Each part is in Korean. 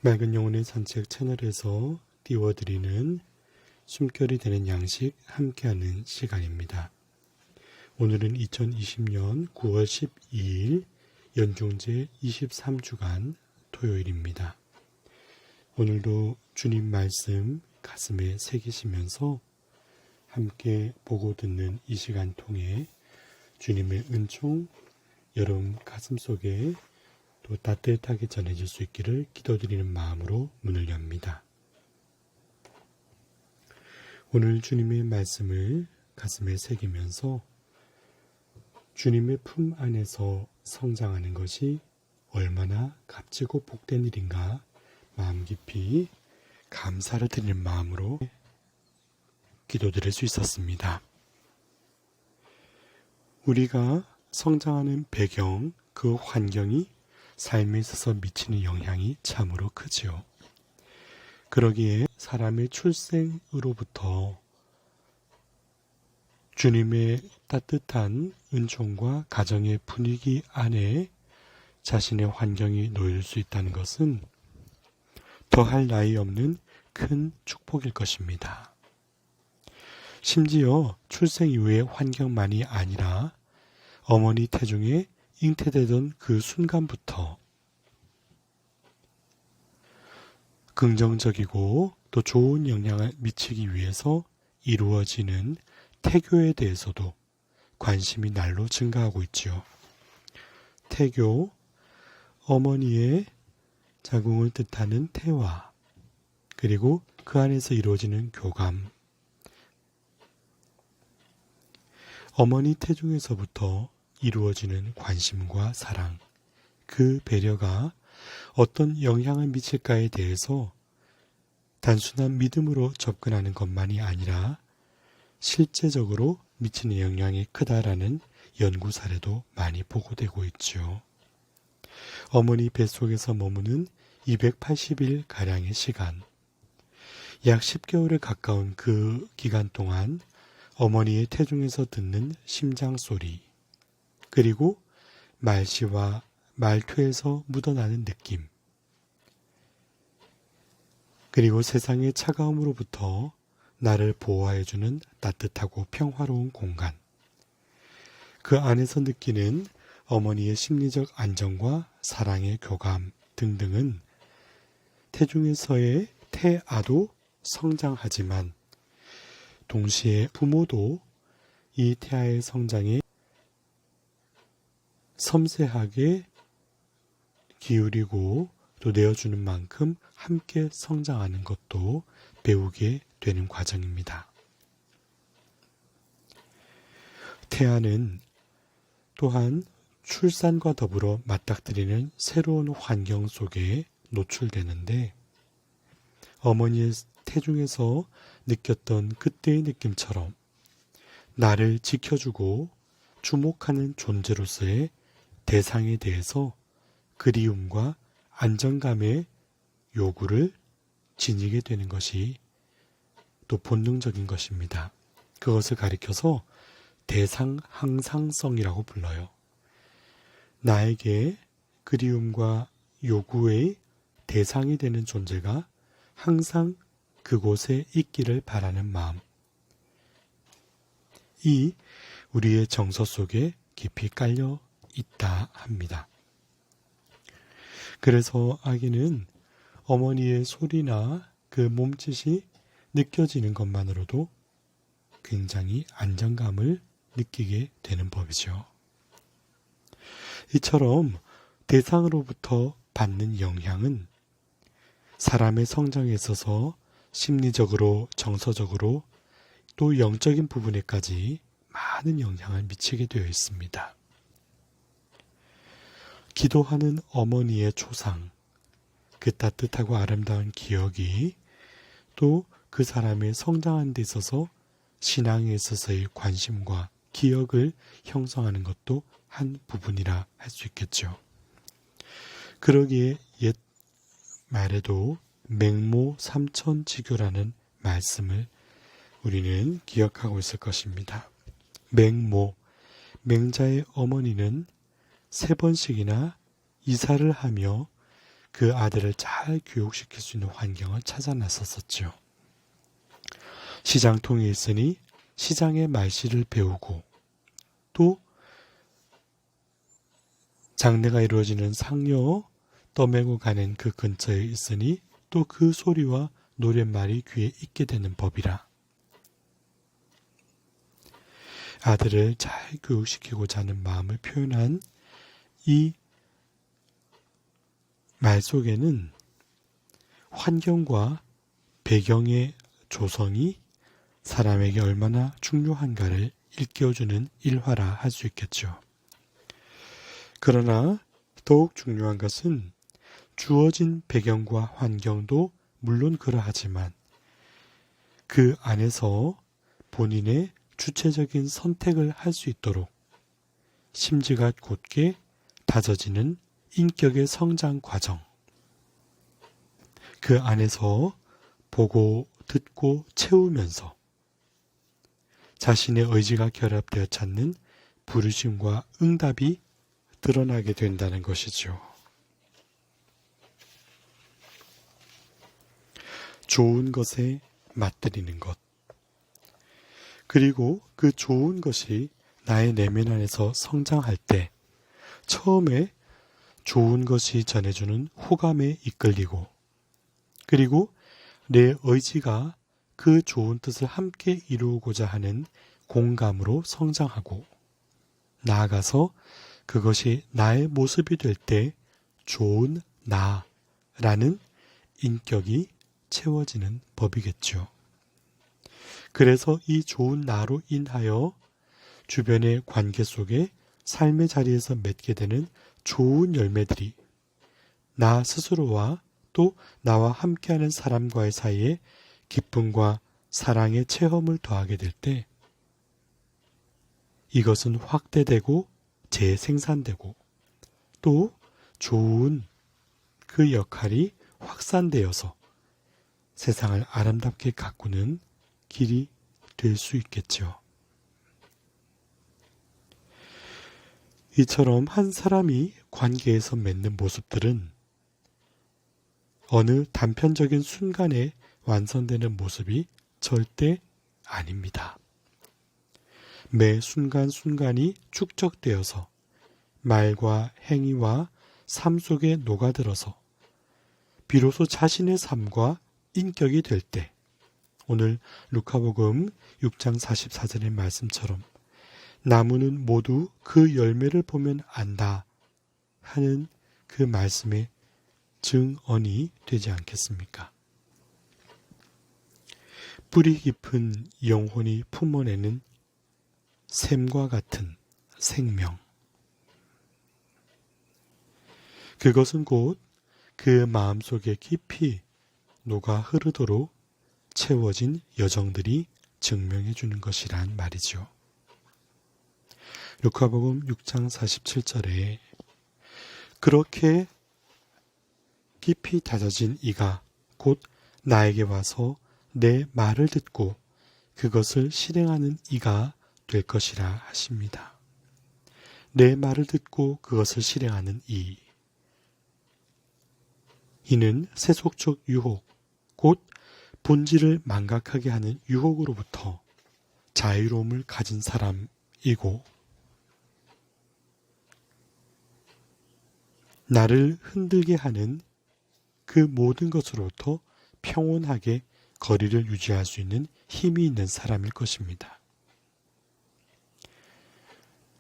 맑은 영혼의 산책 채널에서 띄워드리는 숨결이 되는 양식 함께하는 시간입니다. 오늘은 2020년 9월 12일 연중제 23주간 토요일입니다. 오늘도 주님 말씀 가슴에 새기시면서 함께 보고 듣는 이 시간 통해 주님의 은총 여러분 가슴속에 또 따뜻하게 전해질 수 있기를 기도드리는 마음으로 문을 엽니다. 오늘 주님의 말씀을 가슴에 새기면서 주님의 품 안에서 성장하는 것이 얼마나 값지고 복된 일인가 마음 깊이 감사를 드리는 마음으로 기도드릴 수 있었습니다. 우리가 성장하는 배경, 그 환경이 삶에 있어서 미치는 영향이 참으로 크지요. 그러기에 사람의 출생으로부터 주님의 따뜻한 은총과 가정의 분위기 안에 자신의 환경이 놓일 수 있다는 것은 더할 나위 없는 큰 축복일 것입니다. 심지어 출생 이후의 환경만이 아니라 어머니 태중에 잉태되던 그 순간부터 긍정적이고 또 좋은 영향을 미치기 위해서 이루어지는 태교에 대해서도 관심이 날로 증가하고 있지요. 태교, 어머니의 자궁을 뜻하는 태화, 그리고 그 안에서 이루어지는 교감, 어머니 태중에서부터 이루어지는 관심과 사랑, 그 배려가 어떤 영향을 미칠까에 대해서 단순한 믿음으로 접근하는 것만이 아니라 실제적으로 미치는 영향이 크다라는 연구 사례도 많이 보고되고 있죠. 어머니 뱃속에서 머무는 280일가량의 시간, 약 10개월에 가까운 그 기간 동안 어머니의 태중에서 듣는 심장 소리, 그리고 말씨와 말투에서 묻어나는 느낌, 그리고 세상의 차가움으로부터 나를 보호해주는 따뜻하고 평화로운 공간, 그 안에서 느끼는 어머니의 심리적 안정과 사랑의 교감 등등은 태중에서의 태아도 성장하지만 동시에 부모도 이 태아의 성장에 섬세하게 기울이고 또 내어주는 만큼 함께 성장하는 것도 배우게 되는 과정입니다. 태아는 또한 출산과 더불어 맞닥뜨리는 새로운 환경 속에 노출되는데 어머니의 태중에서 느꼈던 그때의 느낌처럼 나를 지켜주고 주목하는 존재로서의 대상에 대해서 그리움과 안정감의 요구를 지니게 되는 것이 또 본능적인 것입니다. 그것을 가리켜서 대상 항상성이라고 불러요. 나에게 그리움과 요구의 대상이 되는 존재가 항상 그곳에 있기를 바라는 마음, 이 우리의 정서 속에 깊이 깔려 있다 합니다. 그래서 아기는 어머니의 소리나 그 몸짓이 느껴지는 것만으로도 굉장히 안정감을 느끼게 되는 법이죠. 이처럼 대상으로부터 받는 영향은 사람의 성장에 있어서 심리적으로, 정서적으로 또 영적인 부분에까지 많은 영향을 미치게 되어 있습니다. 기도하는 어머니의 초상, 그 따뜻하고 아름다운 기억이 또 그 사람의 성장하는 데 있어서 신앙에 있어서의 관심과 기억을 형성하는 것도 한 부분이라 할 수 있겠죠. 그러기에 옛 말에도 맹모 삼천지교라는 말씀을 우리는 기억하고 있을 것입니다. 맹모, 맹자의 어머니는 3번씩이나 이사를 하며 그 아들을 잘 교육시킬 수 있는 환경을 찾아 나섰었죠. 시장통에 있으니 시장의 말씨를 배우고, 또 장례가 이루어지는 상려 떠매고 가는 그 근처에 있으니 또 그 소리와 노랫말이 귀에 있게 되는 법이라. 아들을 잘 교육시키고자 하는 마음을 표현한 이 말 속에는 환경과 배경의 조성이 사람에게 얼마나 중요한가를 일깨워주는 일화라 할 수 있겠죠. 그러나 더욱 중요한 것은 주어진 배경과 환경도 물론 그러하지만 그 안에서 본인의 주체적인 선택을 할 수 있도록 심지가 곧게 다져지는 인격의 성장 과정, 그 안에서 보고 듣고 채우면서 자신의 의지가 결합되어 찾는 부르심과 응답이 드러나게 된다는 것이죠. 좋은 것에 맛들이는 것, 그리고 그 좋은 것이 나의 내면 안에서 성장할 때 처음에 좋은 것이 전해주는 호감에 이끌리고, 그리고 내 의지가 그 좋은 뜻을 함께 이루고자 하는 공감으로 성장하고, 나아가서 그것이 나의 모습이 될 때 좋은 나라는 인격이 채워지는 법이겠죠. 그래서 이 좋은 나로 인하여 주변의 관계 속에 삶의 자리에서 맺게 되는 좋은 열매들이 나 스스로와 또 나와 함께하는 사람과의 사이에 기쁨과 사랑의 체험을 더하게 될 때 이것은 확대되고 재생산되고 또 좋은 그 역할이 확산되어서 세상을 아름답게 가꾸는 길이 될 수 있겠죠. 이처럼 한 사람이 관계에서 맺는 모습들은 어느 단편적인 순간에 완성되는 모습이 절대 아닙니다. 매 순간순간이 축적되어서 말과 행위와 삶 속에 녹아들어서 비로소 자신의 삶과 인격이 될 때, 오늘 루카복음 6장 44절의 말씀처럼 나무는 모두 그 열매를 보면 안다 하는 그 말씀의 증언이 되지 않겠습니까? 뿌리 깊은 영혼이 품어내는 샘과 같은 생명, 그것은 곧 그 마음속에 깊이 녹아 흐르도록 채워진 여정들이 증명해 주는 것이란 말이죠. 루카복음 6장 47절에 그렇게 깊이 다져진 이가 곧 나에게 와서 내 말을 듣고 그것을 실행하는 이가 될 것이라 하십니다. 내 말을 듣고 그것을 실행하는 이. 이는 세속적 유혹, 곧 본질을 망각하게 하는 유혹으로부터 자유로움을 가진 사람이고, 나를 흔들게 하는 그 모든 것으로부터 평온하게 거리를 유지할 수 있는 힘이 있는 사람일 것입니다.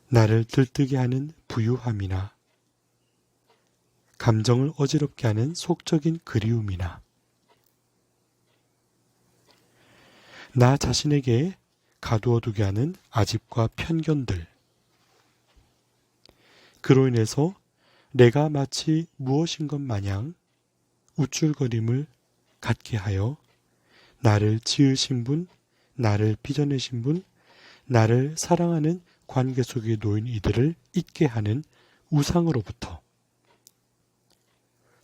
나를 들뜨게 하는 부유함이나 감정을 어지럽게 하는 속적인 그리움이나 나 자신에게 가두어두게 하는 아집과 편견들, 그로 인해서 내가 마치 무엇인 것 마냥 우쭐거림을 갖게 하여 나를 지으신 분, 나를 빚어내신 분, 나를 사랑하는 관계 속에 놓인 이들을 잊게 하는 우상으로부터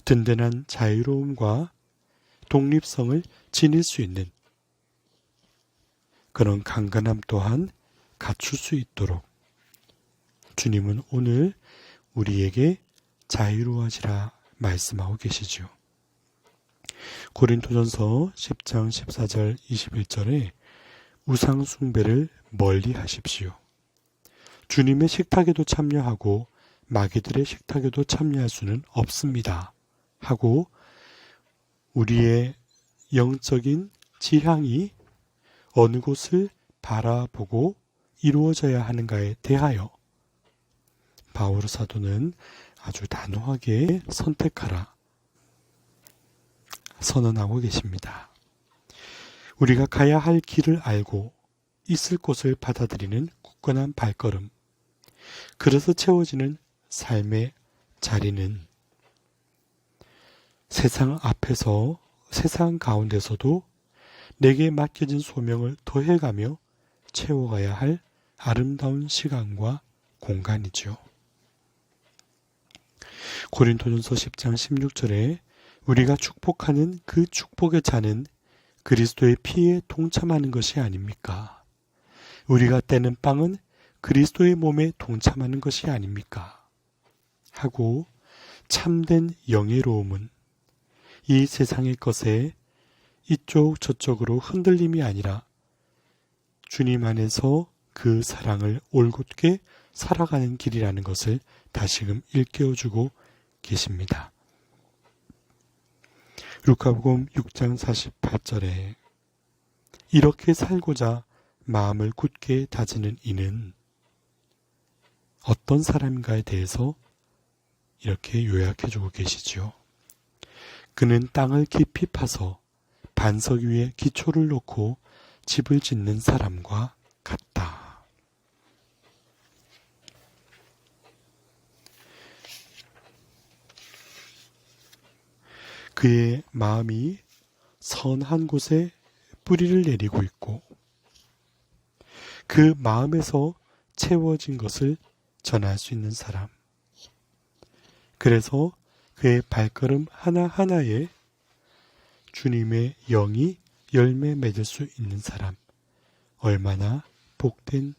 든든한 자유로움과 독립성을 지닐 수 있는 그런 강건함 또한 갖출 수 있도록 주님은 오늘 우리에게 자유로워지라 말씀하고 계시죠. 고린도전서 10장 14절 21절에 우상 숭배를 멀리 하십시오. 주님의 식탁에도 참여하고 마귀들의 식탁에도 참여할 수는 없습니다. 하고 우리의 영적인 지향이 어느 곳을 바라보고 이루어져야 하는가에 대하여 바울 사도는 아주 단호하게 선택하라 선언하고 계십니다. 우리가 가야 할 길을 알고 있을 곳을 받아들이는 굳건한 발걸음, 그래서 채워지는 삶의 자리는 세상 앞에서 세상 가운데서도 내게 맡겨진 소명을 더해가며 채워가야 할 아름다운 시간과 공간이죠. 고린도전서 10장 16절에 우리가 축복하는 그 축복의 잔은 그리스도의 피에 동참하는 것이 아닙니까? 우리가 떼는 빵은 그리스도의 몸에 동참하는 것이 아닙니까? 하고 참된 영예로움은 이 세상의 것에 이쪽 저쪽으로 흔들림이 아니라 주님 안에서 그 사랑을 올곧게 살아가는 길이라는 것을 다시금 일깨워주고 계십니다. 루카복음 6장 48절에 이렇게 살고자 마음을 굳게 다지는 이는 어떤 사람인가에 대해서 이렇게 요약해주고 계시죠. 그는 땅을 깊이 파서 반석 위에 기초를 놓고 집을 짓는 사람과 같다. 그의 마음이 선한 곳에 뿌리를 내리고 있고 그 마음에서 채워진 것을 전할 수 있는 사람. 그래서 그의 발걸음 하나하나에 주님의 영이 열매 맺을 수 있는 사람, 얼마나 복된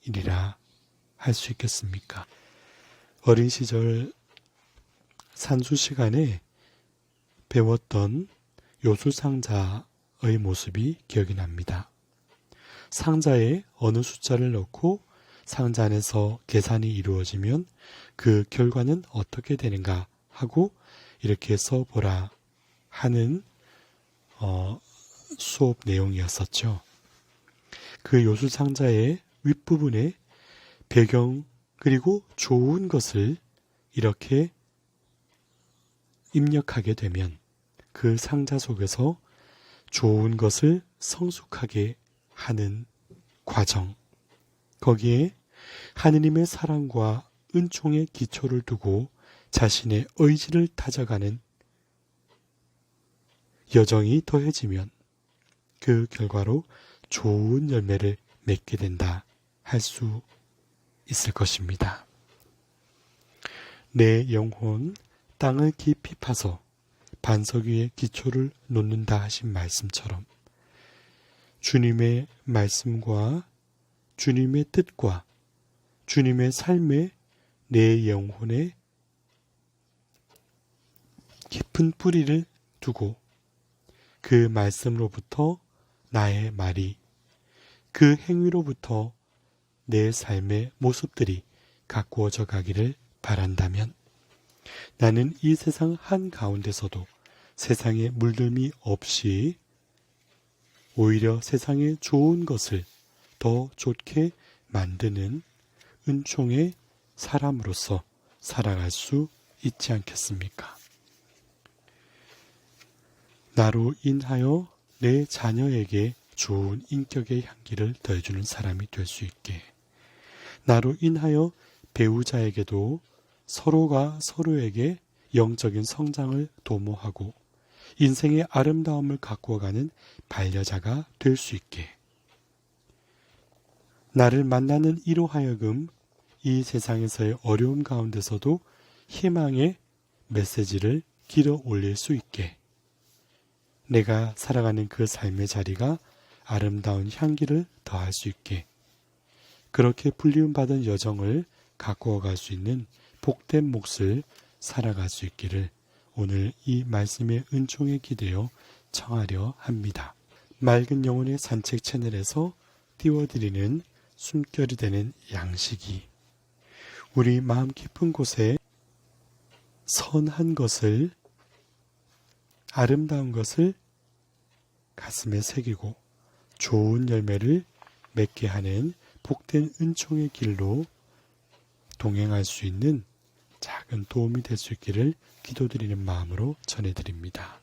일이라 할 수 있겠습니까? 어린 시절 산수 시간에 배웠던 요술상자의 모습이 기억이 납니다. 상자에 어느 숫자를 넣고 상자 안에서 계산이 이루어지면 그 결과는 어떻게 되는가 하고 이렇게 써보라 하는 수업 내용이었었죠. 그 요술상자의 윗부분에 배경 그리고 좋은 것을 이렇게 입력하게 되면 그 상자 속에서 좋은 것을 성숙하게 하는 과정, 거기에 하느님의 사랑과 은총의 기초를 두고 자신의 의지를 다져가는 여정이 더해지면 그 결과로 좋은 열매를 맺게 된다 할 수 있을 것입니다. 내 영혼 땅을 깊이 파서 반석 위에 기초를 놓는다 하신 말씀처럼 주님의 말씀과 주님의 뜻과 주님의 삶에 내 영혼에 깊은 뿌리를 두고 그 말씀으로부터 나의 말이, 그 행위로부터 내 삶의 모습들이 가꾸어져 가기를 바란다면 나는 이 세상 한가운데서도 세상에 물들미 없이 오히려 세상의 좋은 것을 더 좋게 만드는 은총의 사람으로서 살아갈 수 있지 않겠습니까? 나로 인하여 내 자녀에게 좋은 인격의 향기를 더해주는 사람이 될 수 있게, 나로 인하여 배우자에게도 서로가 서로에게 영적인 성장을 도모하고 인생의 아름다움을 가꾸어가는 반려자가 될 수 있게, 나를 만나는 이로 하여금 이 세상에서의 어려움 가운데서도 희망의 메시지를 길어 올릴 수 있게, 내가 살아가는 그 삶의 자리가 아름다운 향기를 더할 수 있게, 그렇게 불리움받은 여정을 가꾸어 갈 수 있는 복된 몫을 살아갈 수 있기를 오늘 이 말씀의 은총에 기대어 청하려 합니다. 맑은 영혼의 산책 채널에서 띄워드리는 숨결이 되는 양식이 우리 마음 깊은 곳에 선한 것을, 아름다운 것을 가슴에 새기고 좋은 열매를 맺게 하는 복된 은총의 길로 동행할 수 있는 작은 도움이 될 수 있기를 기도드리는 마음으로 전해드립니다.